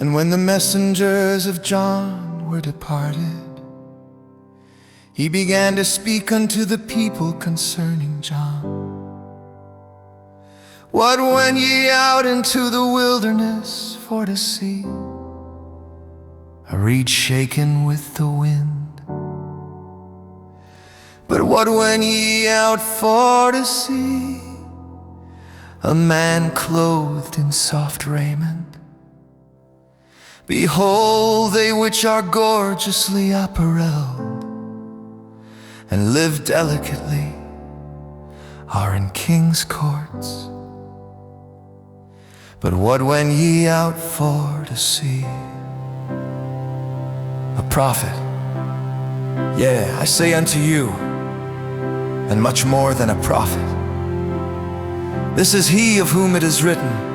And when the messengers of John were departed, he began to speak unto the people concerning John. What went ye out into the wilderness for to see? A reed shaken with the wind. But what went ye out for to see? A man clothed in soft raiment. Behold, they which are gorgeously apparelled and live delicately are in kings' courts. But what went ye out for to see? A prophet. Yea, I say unto you, and much more than a prophet. This is he of whom it is written,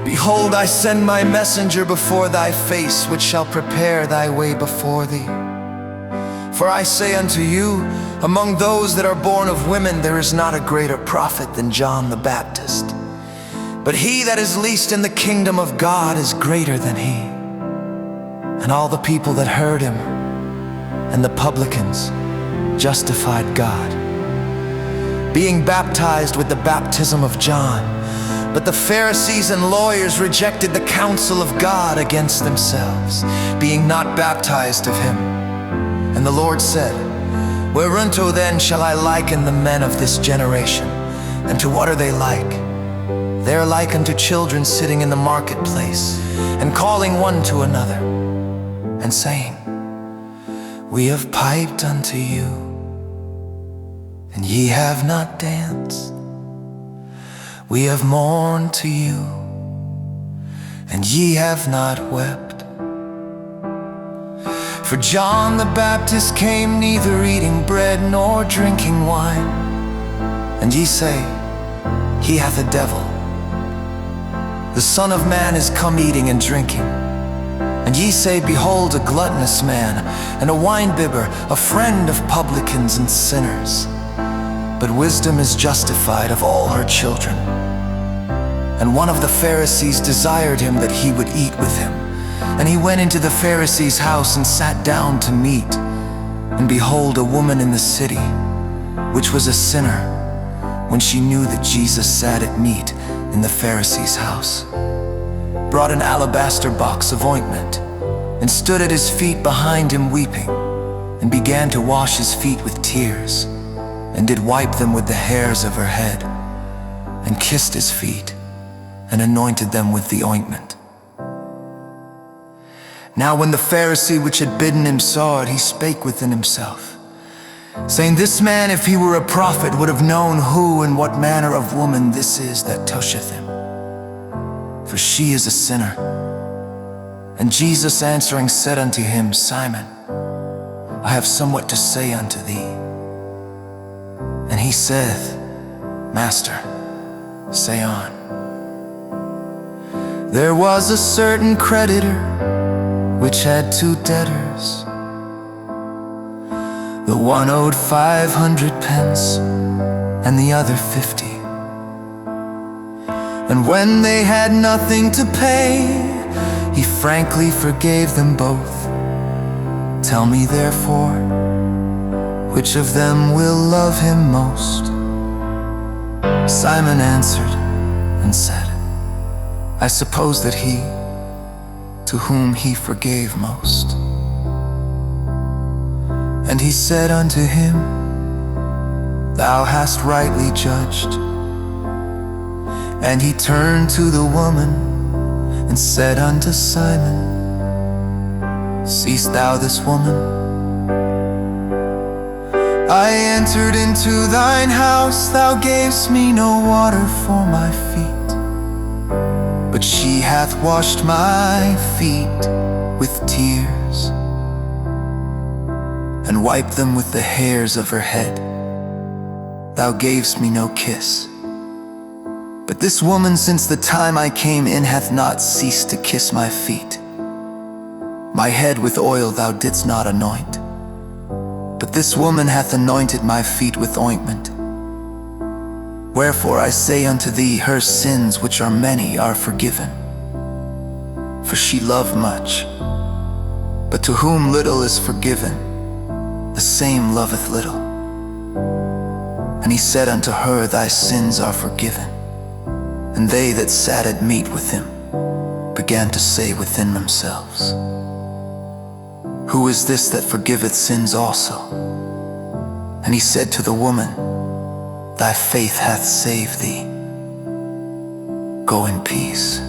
Behold, I send my messenger before thy face, which shall prepare thy way before thee. For I say unto you, among those that are born of women, there is not a greater prophet than John the Baptist. But he that is least in the kingdom of God is greater than he. And all the people that heard him and the publicans justified God, being baptized with the baptism of John. But the Pharisees and lawyers rejected the counsel of God against themselves, being not baptized of him. And the Lord said, Whereunto then shall I liken the men of this generation? And to what are they like? They are like unto children sitting in the marketplace, and calling one to another, and saying, We have piped unto you, and ye have not danced. We have mourned to you, and ye have not wept. For John the Baptist came neither eating bread nor drinking wine, and ye say, He hath a devil. The Son of Man is come eating and drinking. And ye say, Behold, a gluttonous man, and a winebibber, a friend of publicans and sinners. But wisdom is justified of all her children. And one of the Pharisees desired him that he would eat with him. And he went into the Pharisee's house and sat down to meat. And behold, a woman in the city, which was a sinner, when she knew that Jesus sat at meat in the Pharisee's house, brought an alabaster box of ointment, and stood at his feet behind him weeping, and began to wash his feet with tears, and did wipe them with the hairs of her head, and kissed his feet, and anointed them with the ointment. Now when the Pharisee which had bidden him saw it, he spake within himself, saying, This man, if he were a prophet, would have known who and what manner of woman this is that toucheth him, for she is a sinner. And Jesus answering said unto him, Simon, I have somewhat to say unto thee. And he saith, Master, say on. There was a certain creditor which had two debtors. The one owed 500 pence, and the other 50. And when they had nothing to pay, he frankly forgave them both. Tell me therefore, which of them will love him most? Simon answered and said, I suppose that he, to whom he forgave most. And he said unto him, Thou hast rightly judged. And he turned to the woman and said unto Simon, Seest thou this woman? I entered into thine house, thou gavest me no water for my feet, but she hath washed my feet with tears, and wiped them with the hairs of her head. Thou gavest me no kiss. But this woman, since the time I came in, hath not ceased to kiss my feet. My head with oil thou didst not anoint, but this woman hath anointed my feet with ointment. Wherefore I say unto thee, her sins, which are many, are forgiven, for she loved much. But to whom little is forgiven, the same loveth little. And he said unto her, Thy sins are forgiven. And they that sat at meat with him began to say within themselves, Who is this that forgiveth sins also? And he said to the woman, Thy faith hath saved thee. Go in peace.